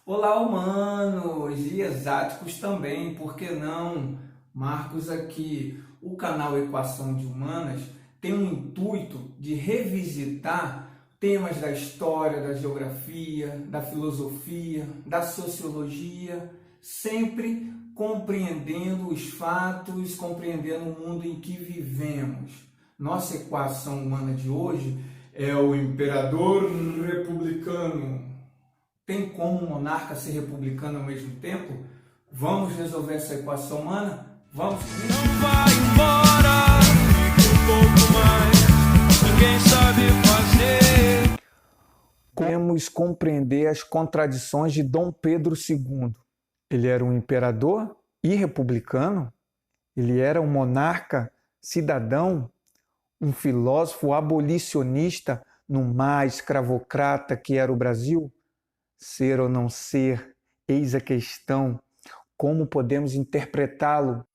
Olá, humanos e exáticos também, por que não? Marcos aqui. O canal Equação de Humanas tem um intuito de revisitar temas da história, da geografia, da filosofia, da sociologia, sempre compreendendo os fatos, compreendendo o mundo em que vivemos. Nossa equação humana de hoje é o imperador republicano. Tem como um monarca ser republicano ao mesmo tempo? Vamos resolver essa equação humana? Vamos? Não vai embora, fica um pouco mais, ninguém sabe fazer. Podemos compreender as contradições de Dom Pedro II. Ele era um imperador e republicano, ele era um monarca cidadão, um filósofo abolicionista no mar escravocrata que era o Brasil. Ser ou não ser, eis a questão. Como podemos interpretá-lo?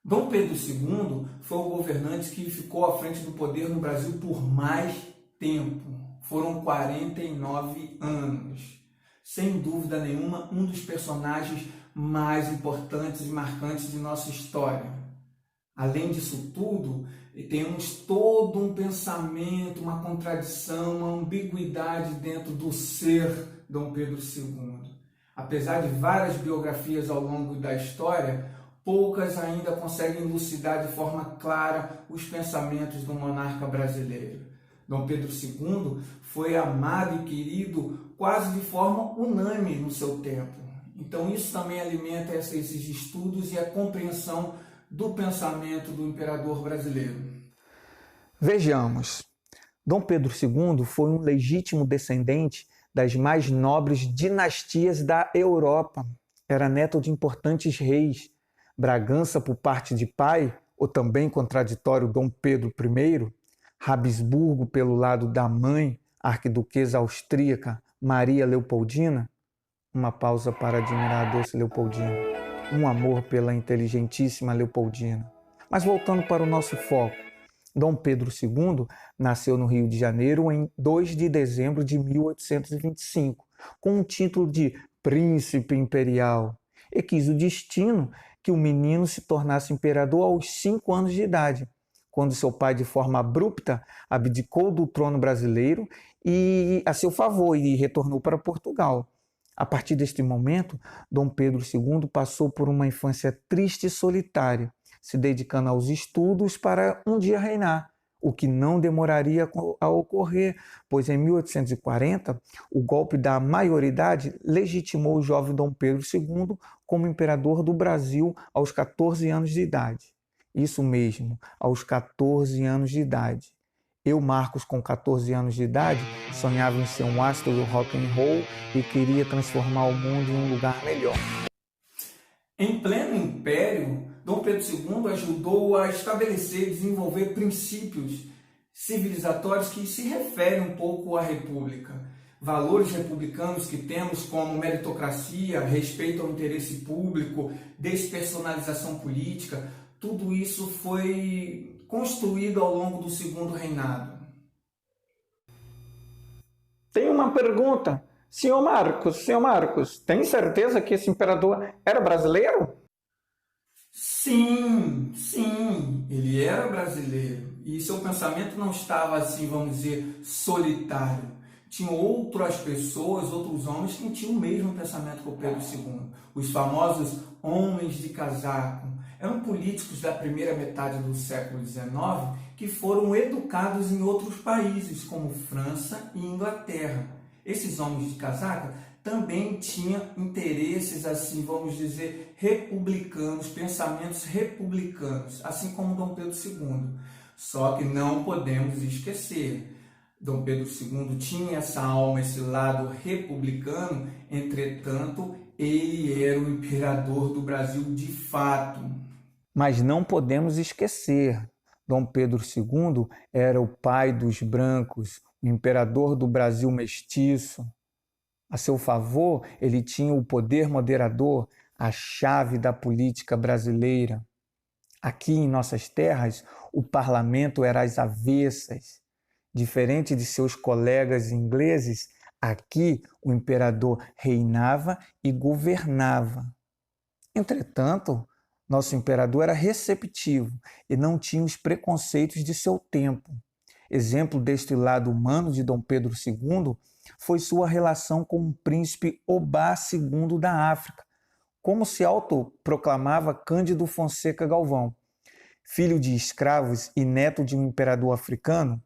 Dom Pedro II foi o governante que ficou à frente do poder no Brasil por mais tempo. Foram 49 anos. Sem dúvida nenhuma, um dos personagens mais importantes e marcantes de nossa história. Além disso tudo, temos todo um pensamento, uma contradição, uma ambiguidade dentro do ser Dom Pedro II. Apesar de várias biografias ao longo da história, poucas ainda conseguem elucidar de forma clara os pensamentos do monarca brasileiro. Dom Pedro II foi amado e querido quase de forma unânime no seu tempo. Então isso também alimenta esses estudos e a compreensão do pensamento do imperador brasileiro. Vejamos, Dom Pedro II foi um legítimo descendente das mais nobres dinastias da Europa. Era neto de importantes reis. Bragança por parte de pai, ou também contraditório Dom Pedro I, Habsburgo pelo lado da mãe, arquiduquesa austríaca Maria Leopoldina. Uma pausa para admirar a doce Leopoldina. Um amor pela inteligentíssima Leopoldina. Mas voltando para o nosso foco, Dom Pedro II nasceu no Rio de Janeiro em 2 de dezembro de 1825, com o título de Príncipe Imperial, e quis o destino que o menino se tornasse imperador aos 5 anos de idade, quando seu pai, de forma abrupta, abdicou do trono brasileiro e a seu favor e retornou para Portugal. A partir deste momento, Dom Pedro II passou por uma infância triste e solitária, se dedicando aos estudos para um dia reinar, o que não demoraria a ocorrer, pois em 1840 o golpe da maioridade legitimou o jovem Dom Pedro II como imperador do Brasil aos 14 anos de idade. Isso mesmo, aos 14 anos de idade. Eu, Marcos, com 14 anos de idade, sonhava em ser um astro do rock and roll e queria transformar o mundo em um lugar melhor. Em pleno império, Dom Pedro II ajudou a estabelecer e desenvolver princípios civilizatórios que se referem um pouco à república. Valores republicanos que temos como meritocracia, respeito ao interesse público, despersonalização política, tudo isso foi construído ao longo do segundo reinado. Tenho uma pergunta. Senhor Marcos, tem certeza que esse imperador era brasileiro? Sim, ele era brasileiro e seu pensamento não estava assim, vamos dizer, solitário. Tinham outras pessoas, outros homens que tinham o mesmo pensamento que o Pedro II. Os famosos homens de casaco. Eram políticos da primeira metade do século XIX que foram educados em outros países, como França e Inglaterra. Esses homens de casaca também tinham interesses, assim, vamos dizer, republicanos, pensamentos republicanos, assim como Dom Pedro II. Só que não podemos esquecer, Dom Pedro II tinha essa alma, esse lado republicano, entretanto, ele era o imperador do Brasil de fato. Mas não podemos esquecer, Dom Pedro II era o pai dos brancos, o imperador do Brasil mestiço. A seu favor, ele tinha o poder moderador, a chave da política brasileira. Aqui em nossas terras, o parlamento era às avessas. Diferente de seus colegas ingleses, Aqui, o imperador reinava e governava. Entretanto, nosso imperador era receptivo e não tinha os preconceitos de seu tempo. Exemplo deste lado humano de Dom Pedro II foi sua relação com o príncipe Obá II da África, como se autoproclamava Cândido Fonseca Galvão. Filho de escravos e neto de um imperador africano,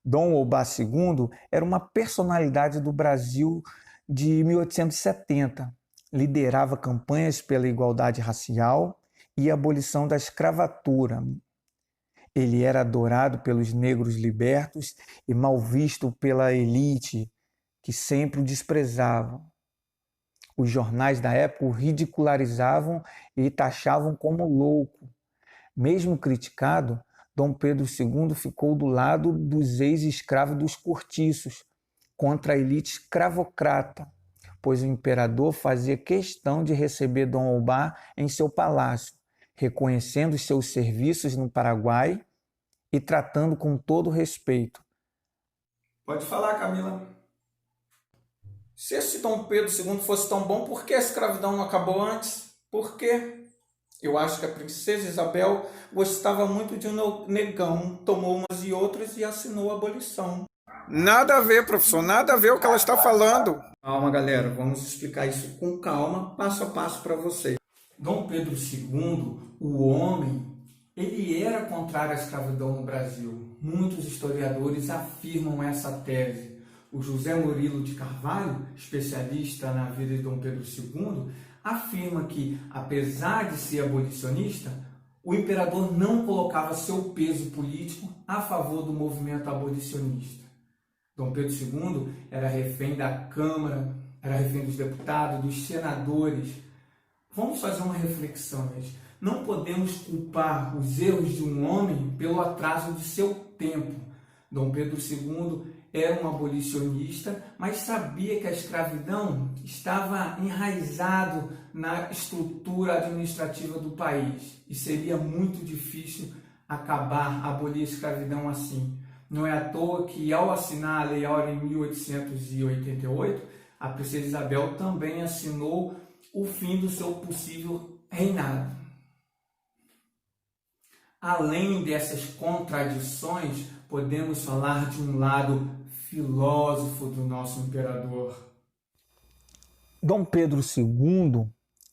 Dom Obá II era uma personalidade do Brasil de 1870. Liderava campanhas pela igualdade racial e abolição da escravatura. Ele era adorado pelos negros libertos e mal visto pela elite, que sempre o desprezava. Os jornais da época o ridicularizavam e taxavam como louco. Mesmo criticado, Dom Pedro II ficou do lado dos ex-escravos dos cortiços, contra a elite escravocrata, pois o imperador fazia questão de receber Dom Obá em seu palácio, reconhecendo os seus serviços no Paraguai e tratando com todo respeito. Pode falar, Camila. Se esse Dom Pedro II fosse tão bom, por que a escravidão não acabou antes? Por quê? Eu acho que a princesa Isabel gostava muito de um negão, tomou umas e outras e assinou a abolição. Nada a ver, professor, nada a ver o que ela está falando. Calma, galera, vamos explicar isso com calma, passo a passo para vocês. Dom Pedro II, o homem, ele era contrário à escravidão no Brasil. Muitos historiadores afirmam essa tese. O José Murilo de Carvalho, especialista na vida de Dom Pedro II, afirma que, apesar de ser abolicionista, o imperador não colocava seu peso político a favor do movimento abolicionista. Dom Pedro II era refém da Câmara, era refém dos deputados, dos senadores. Vamos fazer uma reflexão, gente. Não podemos culpar os erros de um homem pelo atraso de seu tempo. Dom Pedro II era um abolicionista, mas sabia que a escravidão estava enraizado na estrutura administrativa do país e seria muito difícil abolir a escravidão assim. Não é à toa que, ao assinar a Lei Áurea em 1888, a princesa Isabel também assinou o fim do seu possível reinado. Além dessas contradições, podemos falar de um lado filósofo do nosso imperador. Dom Pedro II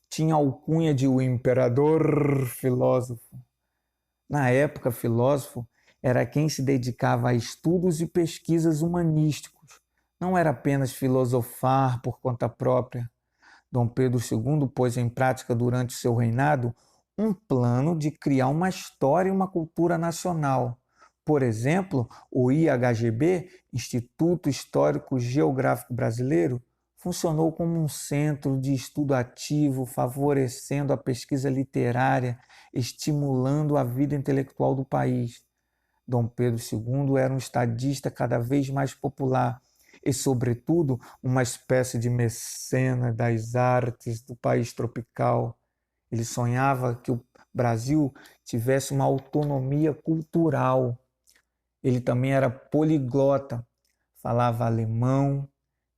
tinha a alcunha de o imperador filósofo. Na época, filósofo era quem se dedicava a estudos e pesquisas humanísticos. Não era apenas filosofar por conta própria. Dom Pedro II pôs em prática durante seu reinado um plano de criar uma história e uma cultura nacional. Por exemplo, o IHGB, Instituto Histórico Geográfico Brasileiro, funcionou como um centro de estudo ativo, favorecendo a pesquisa literária, estimulando a vida intelectual do país. Dom Pedro II era um estadista cada vez mais popular e, sobretudo, uma espécie de mecena das artes do país tropical. Ele sonhava que o Brasil tivesse uma autonomia cultural. Ele também era poliglota, falava alemão,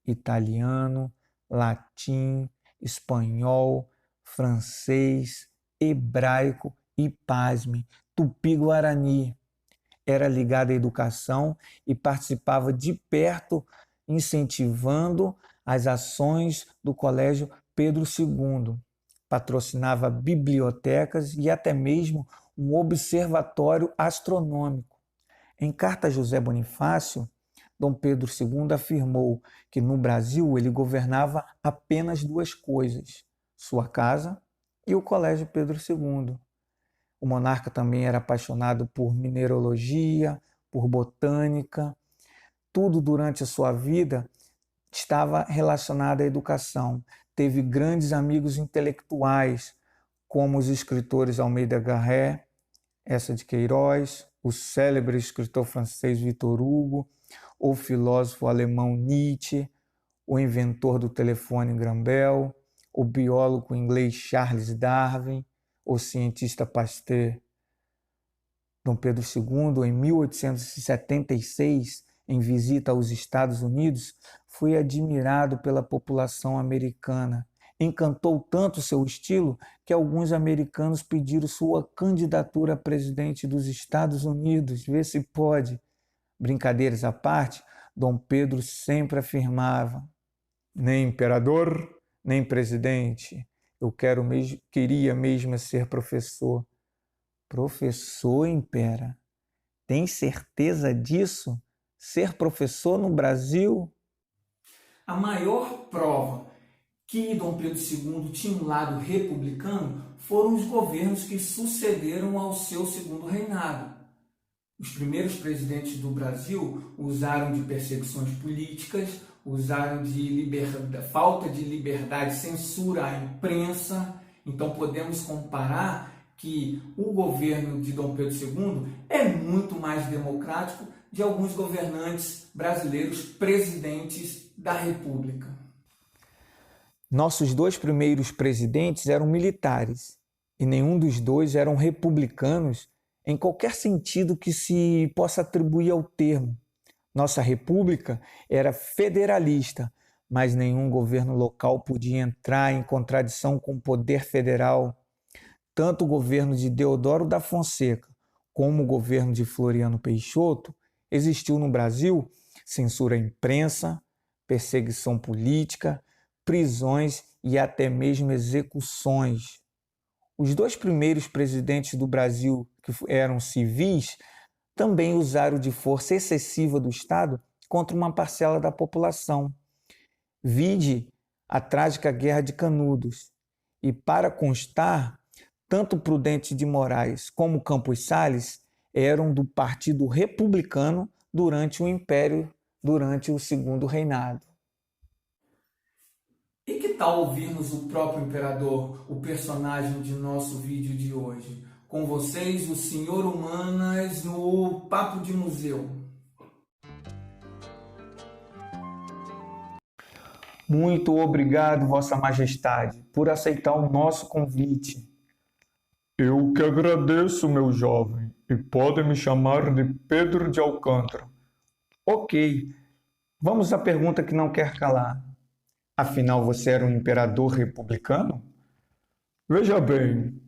italiano, latim, espanhol, francês, hebraico e, pasme, tupi-guarani. Era ligado à educação e participava de perto, incentivando as ações do Colégio Pedro II. Patrocinava bibliotecas e até mesmo um observatório astronômico. Em carta a José Bonifácio, Dom Pedro II afirmou que no Brasil ele governava apenas duas coisas, sua casa e o Colégio Pedro II. O monarca também era apaixonado por mineralogia, por botânica. Tudo durante a sua vida estava relacionado à educação. Teve grandes amigos intelectuais, como os escritores Almeida Garrett, Eça de Queiroz, o célebre escritor francês Victor Hugo, o filósofo alemão Nietzsche, o inventor do telefone Graham Bell, o biólogo inglês Charles Darwin, o cientista Pasteur. Dom Pedro II, em 1876, em visita aos Estados Unidos, foi admirado pela população americana. Encantou tanto seu estilo que alguns americanos pediram sua candidatura a presidente dos Estados Unidos. Vê se pode. Brincadeiras à parte, Dom Pedro sempre afirmava: nem imperador, nem presidente. Eu queria mesmo ser professor. Professor, impera? Tem certeza disso? Ser professor no Brasil? A maior prova que Dom Pedro II tinha um lado republicano foram os governos que sucederam ao seu segundo reinado. Os primeiros presidentes do Brasil usaram de perseguições políticas, usaram de falta de liberdade, censura à imprensa. Então podemos comparar que o governo de Dom Pedro II é muito mais democrático de alguns governantes brasileiros, presidentes da República. Nossos dois primeiros presidentes eram militares e nenhum dos dois eram republicanos em qualquer sentido que se possa atribuir ao termo. Nossa república era federalista, mas nenhum governo local podia entrar em contradição com o poder federal. Tanto o governo de Deodoro da Fonseca como o governo de Floriano Peixoto existiu no Brasil censura à imprensa, perseguição política, prisões e até mesmo execuções. Os dois primeiros presidentes do Brasil, que eram civis, também usaram de força excessiva do Estado contra uma parcela da população. Vide a trágica Guerra de Canudos. E para constar, tanto Prudente de Moraes como Campos Salles eram do Partido Republicano durante o Império, durante o Segundo Reinado. E que tal ouvirmos o próprio imperador, o personagem de nosso vídeo de hoje? Com vocês, o Senhor Humanas no Papo de Museu. Muito obrigado, Vossa Majestade, por aceitar o nosso convite. Eu que agradeço, meu jovem, e podem me chamar de Pedro de Alcântara. Ok, vamos à pergunta que não quer calar. Afinal, você era um imperador republicano? Veja bem,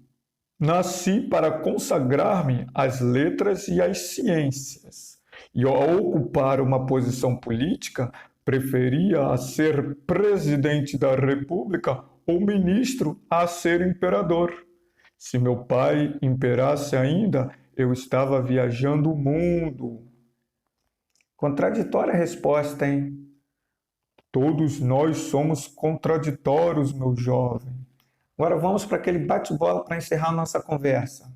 nasci para consagrar-me às letras e às ciências, e ao ocupar uma posição política, preferia a ser presidente da República ou ministro a ser imperador. Se meu pai imperasse ainda, eu estava viajando o mundo. Contraditória a resposta, hein? Todos nós somos contraditórios, meu jovem. Agora vamos para aquele bate-bola para encerrar nossa conversa.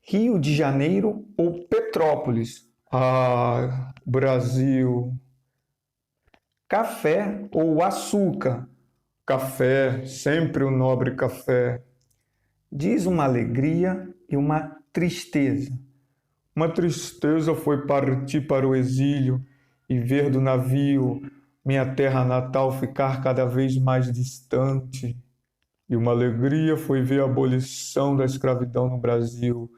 Rio de Janeiro ou Petrópolis? Ah, Brasil. Café ou açúcar? Café, sempre o nobre café. Diz uma alegria e uma tristeza. Uma tristeza foi partir para o exílio e ver do navio minha terra natal ficar cada vez mais distante. E uma alegria foi ver a abolição da escravidão no Brasil.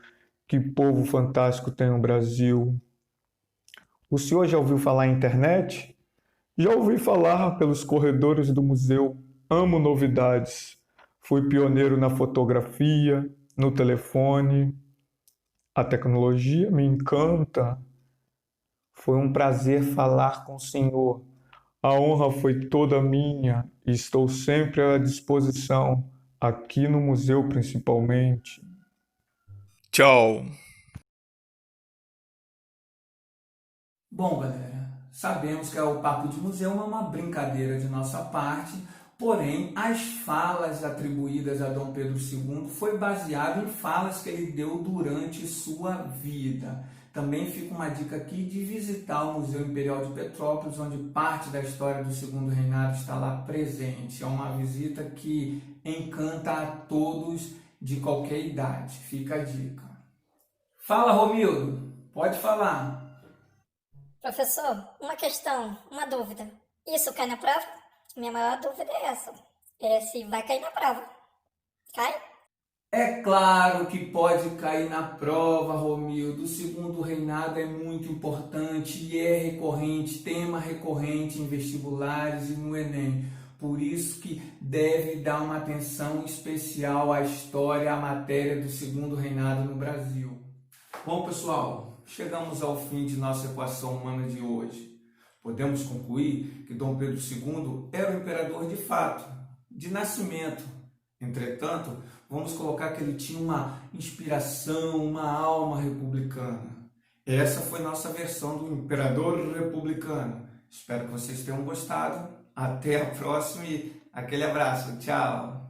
Que povo fantástico tem o Brasil. O senhor já ouviu falar em internet? Já ouvi falar pelos corredores do museu. Amo novidades. Fui pioneiro na fotografia, no telefone. A tecnologia me encanta. Foi um prazer falar com o senhor. A honra foi toda minha e estou sempre à disposição, aqui no museu principalmente. Tchau. Bom, galera, sabemos que o Papo de Museu é uma brincadeira de nossa parte, porém, as falas atribuídas a Dom Pedro II foi baseado em falas que ele deu durante sua vida. Também fica uma dica aqui de visitar o Museu Imperial de Petrópolis, onde parte da história do Segundo Reinado está lá presente. É uma visita que encanta a todos de qualquer idade. Fica a dica. Fala, Romildo. Pode falar. Professor, uma questão, uma dúvida. Isso cai na prova? Minha maior dúvida é essa. É se vai cair na prova. Cai? É claro que pode cair na prova, Romildo. O segundo reinado é muito importante e é recorrente, tema recorrente em vestibulares e no Enem. Por isso que deve dar uma atenção especial à história, à matéria do segundo reinado no Brasil. Bom, pessoal, chegamos ao fim de nossa equação humana de hoje. Podemos concluir que Dom Pedro II era o imperador de fato, de nascimento. Entretanto, vamos colocar que ele tinha uma inspiração, uma alma republicana. Essa foi nossa versão do imperador republicano. Espero que vocês tenham gostado. Até a próxima e aquele abraço. Tchau!